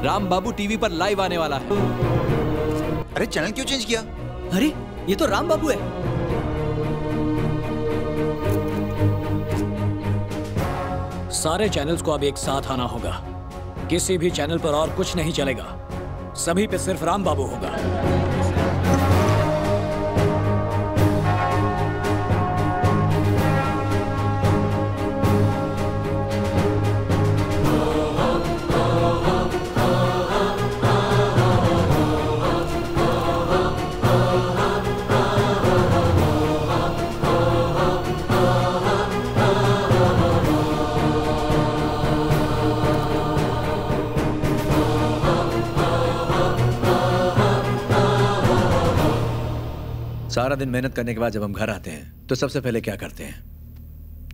राम बाबू TV पर live आने वाला है। अरे चैनल क्यों चेंज किया? अरे ये तो राम बाबू है। सारे चैनल्स को अब एक साथ आना होगा। किसी भी चैनल पर और कुछ नहीं चलेगा, सभी पे सिर्फ राम बाबू होगा। सारा दिन मेहनत करने के बाद जब हम घर आते हैं तो सबसे पहले क्या करते हैं?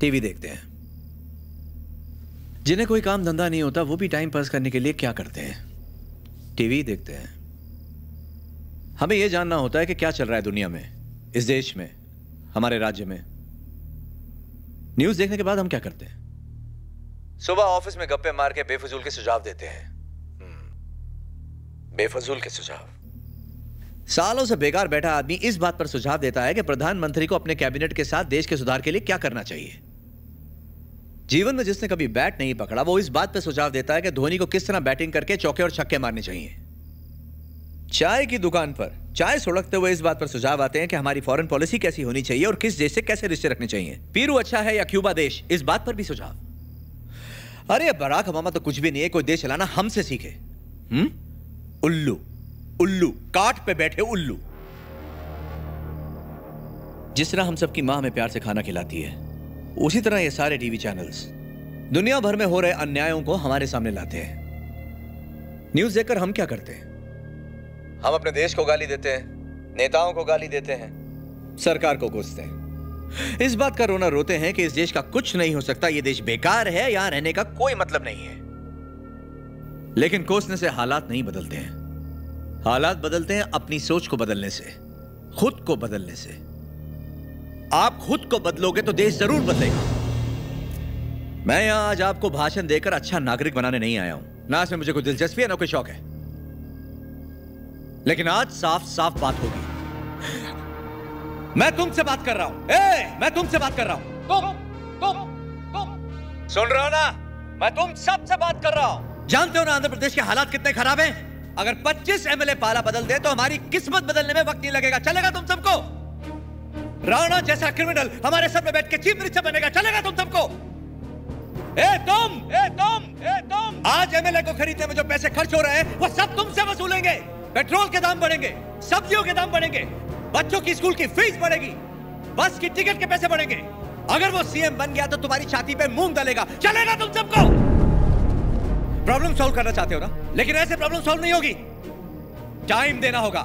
टीवी देखते हैं। जिन्हें कोई काम धंधा नहीं होता वो भी टाइम पास करने के लिए क्या करते हैं? टीवी देखते हैं। हमें यह जानना होता है कि क्या चल रहा है दुनिया में, इस देश में, हमारे राज्य में। न्यूज देखने के बाद हम क्या करते हैं? सुबह ऑफिस में गप्पे मार के बेफजूल के सुझाव देते हैं। बेफजूल के सुझाव। सालों से बेकार बैठा आदमी इस बात पर सुझाव देता है कि प्रधानमंत्री को अपने कैबिनेट के साथ देश के सुधार के लिए क्या करना चाहिए। जीवन में जिसने कभी बैट नहीं पकड़ा वो इस बात पर सुझाव देता है कि धोनी को किस तरह बैटिंग करके चौके और छक्के मारने चाहिए। चाय की दुकान पर चाय सुड़कते हुए इस बात पर सुझाव आते हैं कि हमारी फॉरेन पॉलिसी कैसी होनी चाहिए और किस देश से कैसे रिश्ते रखने चाहिए। पेरू अच्छा है या क्यूबा देश, इस बात पर भी सुझाव। अरे बराक ओबामा तो कुछ भी नहीं है, कोई देश चलाना हमसे सीखे। उल्लू उल्लू, काट पे बैठे उल्लू। जिस तरह हम सबकी मां हमें प्यार से खाना खिलाती है, उसी तरह ये सारे टीवी चैनल्स दुनिया भर में हो रहे अन्यायों को हमारे सामने लाते हैं। न्यूज देखकर हम क्या करते हैं? हम अपने देश को गाली देते हैं, नेताओं को गाली देते हैं, सरकार को कोसते हैं। इस बात का रोना रोते हैं कि इस देश का कुछ नहीं हो सकता, ये देश बेकार है, यहां रहने का कोई मतलब नहीं है। लेकिन कोसने से हालात नहीं बदलते हैं। हालात बदलते हैं अपनी सोच को बदलने से, खुद को बदलने से। आप खुद को बदलोगे तो देश जरूर बदलेगा। मैं यहां आज आपको भाषण देकर अच्छा नागरिक बनाने नहीं आया हूं, ना इसमें मुझे कोई दिलचस्पी है ना कोई शौक है। लेकिन आज साफ साफ बात होगी। मैं तुमसे बात कर रहा हूं। मैं तुमसे बात कर रहा हूं। तुम सुन रहे हो ना? मैं तुम सबसे बात कर रहा हूं। जानते हो ना आंध्र प्रदेश के हालात कितने खराब हैं? अगर 25 एमएलए पाला बदल दे तो हमारी किस्मत बदलने में वक्त नहीं लगेगा। चलेगा तुम सबको? राणा जैसा क्रिमिनल हमारे सर पे बैठ के चीफ मिनिस्टर बनेगा। चलेगा तुम सबको? तुम आज एमएलए को खरीदने में जो पैसे खर्च हो रहे हैं वो सब तुमसे वसूलेंगे। पेट्रोल के दाम बढ़ेंगे, सब्जियों के दाम बढ़ेंगे, बच्चों की स्कूल की फीस बढ़ेगी, बस की टिकट के पैसे बढ़ेंगे। अगर वो सीएम बन गया तो तुम्हारी छाती पे मूंग डालेगा। चलेगा तुम सबको? प्रॉब्लम सॉल्व करना चाहते हो ना? लेकिन ऐसे प्रॉब्लम सॉल्व नहीं होगी। टाइम देना होगा।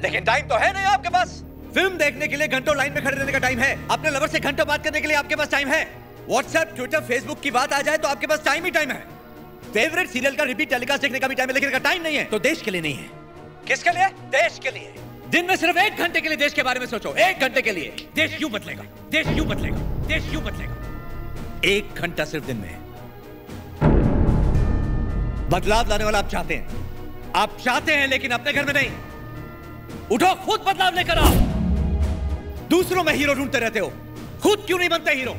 लेकिन टाइम तो है नहीं आपके पास। फिल्म देखने के लिए घंटों लाइन में खड़े रहने का टाइम है। अपने लवर से घंटों बात करने के लिए आपके पास टाइम है। व्हाट्सएप, ट्विटर, फेसबुक की बात आ जाए तो आपके पास टाइम ही टाइम है। फेवरेट सीरियल का रिपीट टेलीकास्ट देखने का भी टाइम है, लेकिन टाइम नहीं है। तो देश के लिए नहीं है। किसके लिए? देश के लिए। दिन में सिर्फ 1 घंटे के लिए देश के बारे में सोचो। 1 घंटे के लिए। देश क्यों बदलेगा? देश क्यों बदलेगा? देश क्यों बदलेगा? 1 घंटा सिर्फ दिन में। बदलाव लाने वाला आप चाहते हैं। आप चाहते हैं लेकिन अपने घर में नहीं। उठो, खुद बदलाव लेकर आओ। दूसरों में हीरो ढूंढते रहते हो, खुद क्यों नहीं बनते हीरो?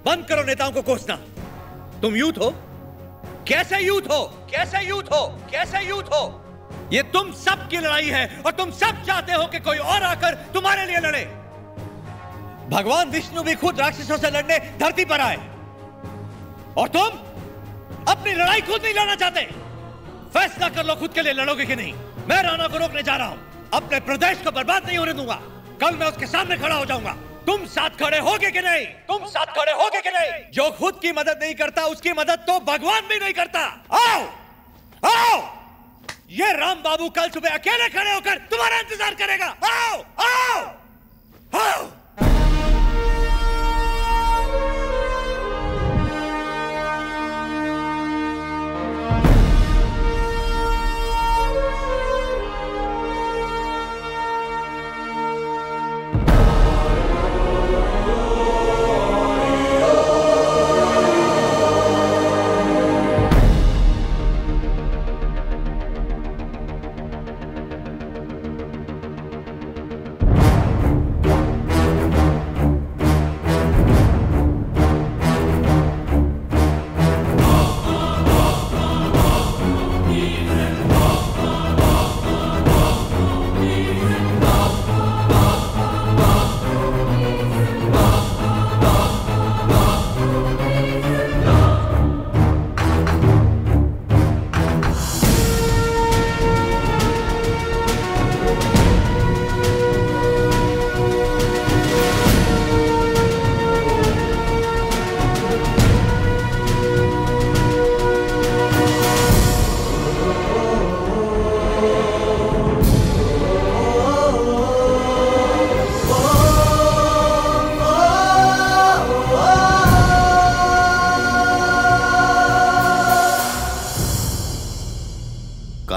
बंद करो नेताओं को कोसना। तुम यूथ हो? कैसे यूथ हो? कैसे यूथ हो? कैसे यूथ हो? ये तुम सब की लड़ाई है और तुम सब चाहते हो कि कोई और आकर तुम्हारे लिए लड़े। भगवान विष्णु भी खुद राक्षसों से लड़ने धरती पर आए और तुम अपनी लड़ाई खुद नहीं लड़ना चाहते। फैसला कर लो खुद के लिए लड़ोगे कि नहीं। मैं राणा को रोकने जा रहा हूं। अपने प्रदेश को बर्बाद नहीं होने दूंगा। कल मैं उसके सामने खड़ा हो जाऊंगा। तुम साथ खड़े होगे कि नहीं? तुम साथ खड़े होगे कि नहीं? जो खुद की मदद नहीं करता उसकी मदद तो भगवान भी नहीं करता। आओ आओ, ये राम बाबू कल सुबह अकेले खड़े होकर तुम्हारा इंतजार करेगा। आओ आओ आओ।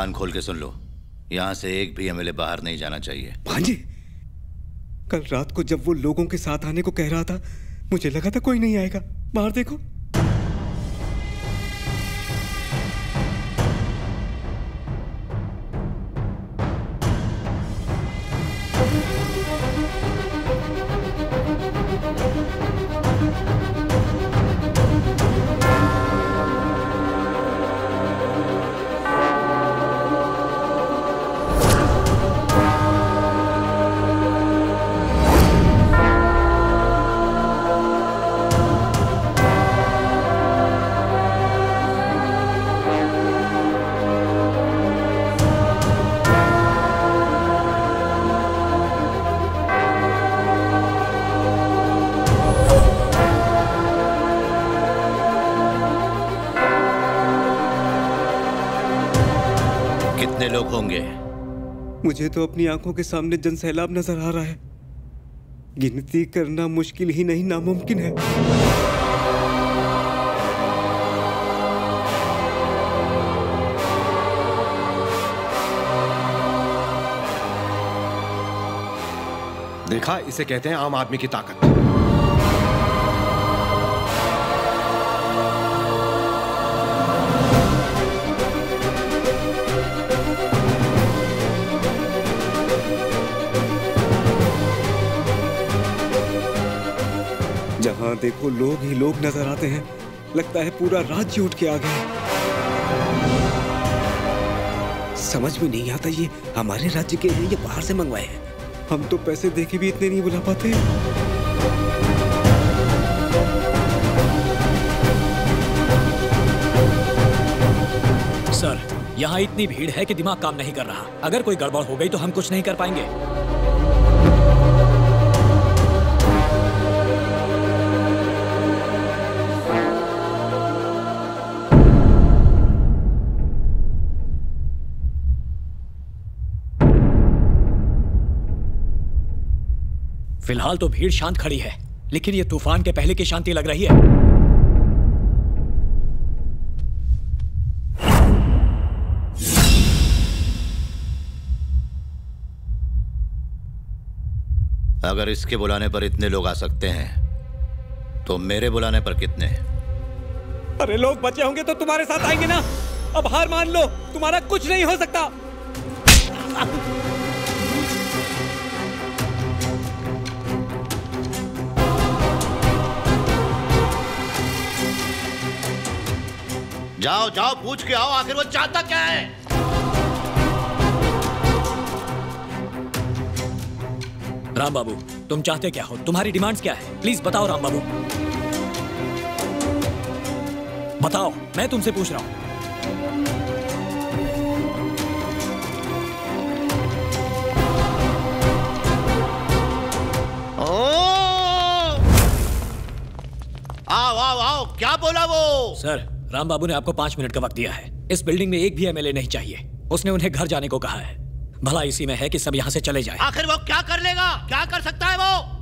कान खोल के सुन लो, यहाँ से एक भी एमएलए बाहर नहीं जाना चाहिए। भांजे, कल रात को जब वो लोगों के साथ आने को कह रहा था, मुझे लगा था कोई नहीं आएगा। बाहर देखो। लोग होंगे? मुझे तो अपनी आंखों के सामने जनसैलाब नजर आ रहा है। गिनती करना मुश्किल ही नहीं, नामुमकिन है। देखा, इसे कहते हैं आम आदमी की ताकत। जहां देखो लोग ही लोग नजर आते हैं, लगता है पूरा राज्य उठ के आ गया। समझ में नहीं आता ये हमारे राज्य के हैं या बाहर से मंगवाए हैं। हम तो पैसे देके भी इतने नहीं बुला पाते। सर, यहाँ इतनी भीड़ है कि दिमाग काम नहीं कर रहा। अगर कोई गड़बड़ हो गई तो हम कुछ नहीं कर पाएंगे। फिलहाल तो भीड़ शांत खड़ी है, लेकिन ये तूफान के पहले की शांति लग रही है। अगर इसके बुलाने पर इतने लोग आ सकते हैं, तो मेरे बुलाने पर कितने? अरे लोग बचे होंगे तो तुम्हारे साथ आएंगे ना। अब हार मान लो, तुम्हारा कुछ नहीं हो सकता। जाओ जाओ, पूछ के आओ आखिर वो चाहता क्या है। राम बाबू, तुम चाहते क्या हो? तुम्हारी डिमांड्स क्या है? प्लीज बताओ राम बाबू, बताओ, मैं तुमसे पूछ रहा हूं। आओ आओ आओ, क्या बोला वो? सर, राम बाबू ने आपको 5 मिनट का वक्त दिया है। इस बिल्डिंग में एक भी एमएलए नहीं चाहिए। उसने उन्हें घर जाने को कहा है। भला इसी में है कि सब यहां से चले जाएं। आखिर वो क्या कर लेगा? क्या कर सकता है वो?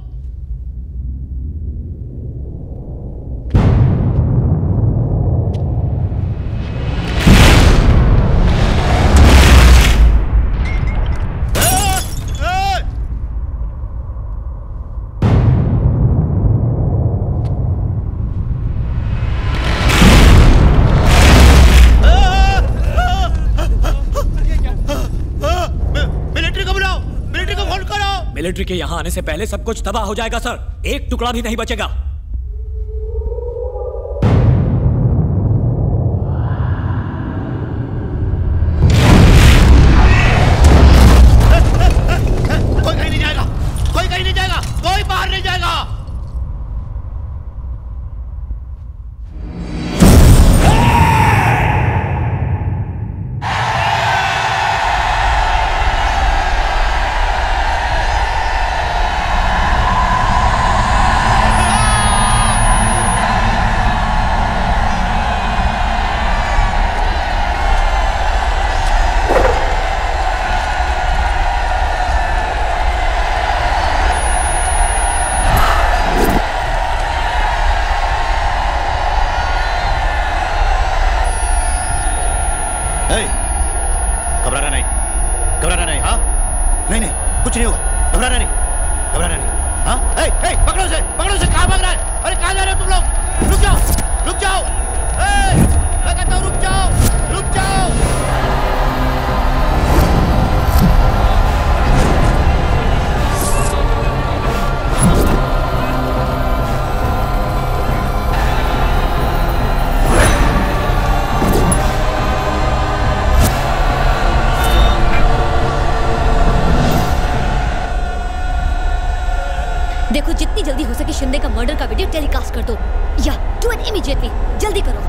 मिलिट्री के यहां आने से पहले सब कुछ तबाह हो जाएगा सर। एक टुकड़ा भी नहीं बचेगा। कोई कहीं नहीं जाएगा, कोई कहीं नहीं जाएगा, कोई बाहर नहीं जाएगा। घबराना नहीं, घबराना नहीं। हाँ, नहीं नहीं, कुछ नहीं होगा, घबराना नहीं, घबराना नहीं। हाँ, पकड़ो उसे, पकड़ो उसे। कहाँ भाग रहा है? अरे कहाँ जा रहे हो तुम लोग? रुक जाओ, रुक जाओ। मैं कहता हूँ रुक जाओ, रुक जाओ। देखो, जितनी जल्दी हो सके शिंदे का मर्डर का वीडियो टेलीकास्ट कर दो, या डू इट इमीडिएटली। जल्दी करो।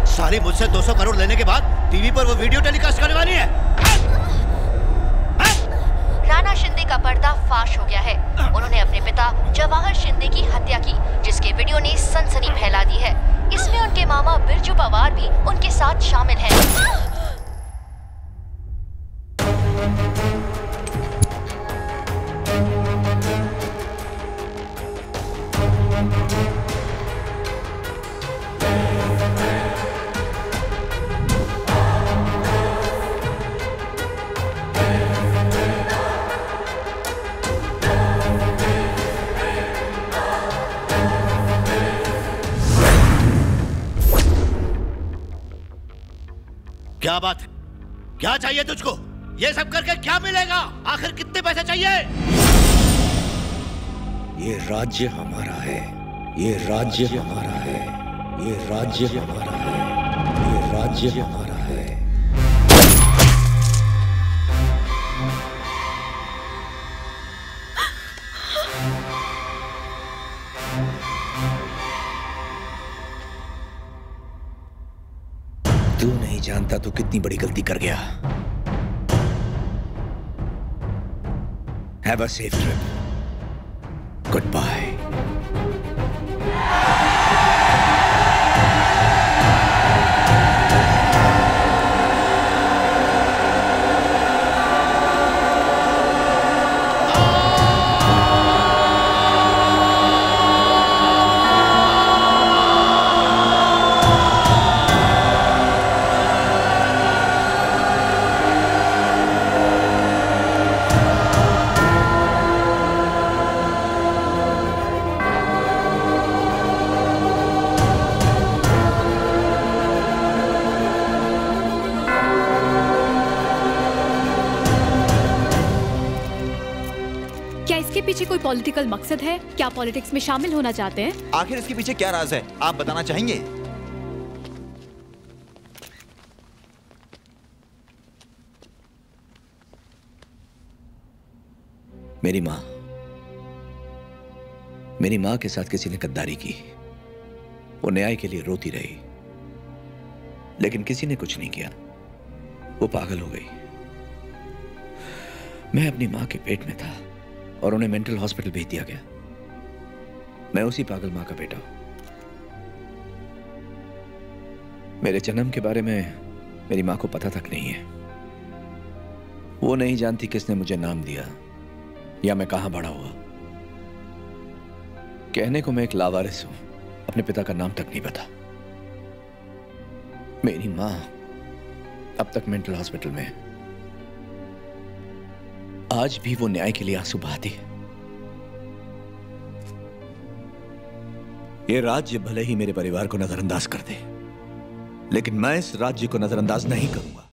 साली मुझसे 200 करोड़ लेने के बाद टीवी पर वो वीडियो टेलीकास्ट करने वाली है। राणा शिंदे का पर्दा फाश हो गया है। उन्होंने अपने पिता जवाहर शिंदे की हत्या की, जिसके वीडियो ने सनसनी फैला दी है। इसमें उनके मामा बिरजू पवार भी उनके साथ शामिल हैं। क्या बात है? क्या चाहिए तुझको? ये सब करके क्या मिलेगा? आखिर कितने पैसे चाहिए? ये राज्य हमारा है, ये राज्य हमारा है, ये राज्य हमारा है, ये राज्य हमारा है। तू नहीं जानता तो कितनी बड़ी गलती कर गया। Have a safe trip. Goodbye. पीछे कोई पॉलिटिकल मकसद है? क्या पॉलिटिक्स में शामिल होना चाहते हैं? आखिर इसके पीछे क्या राज है, आप बताना चाहेंगे? मेरी माँ के साथ किसी ने गद्दारी की। वो न्याय के लिए रोती रही, लेकिन किसी ने कुछ नहीं किया। वो पागल हो गई। मैं अपनी माँ के पेट में था और उन्हें मेंटल हॉस्पिटल भेज दिया गया। मैं उसी पागल माँ का बेटा हूं। मेरे जन्म के बारे में मेरी माँ को पता तक नहीं है। वो नहीं जानती किसने मुझे नाम दिया या मैं कहां बड़ा हुआ। कहने को मैं एक लावारिस हूं, अपने पिता का नाम तक नहीं पता। मेरी माँ अब तक मेंटल हॉस्पिटल में है। आज भी वो न्याय के लिए आंसू बहाती है। ये राज्य भले ही मेरे परिवार को नजरअंदाज कर दे, लेकिन मैं इस राज्य को नजरअंदाज नहीं करूंगा।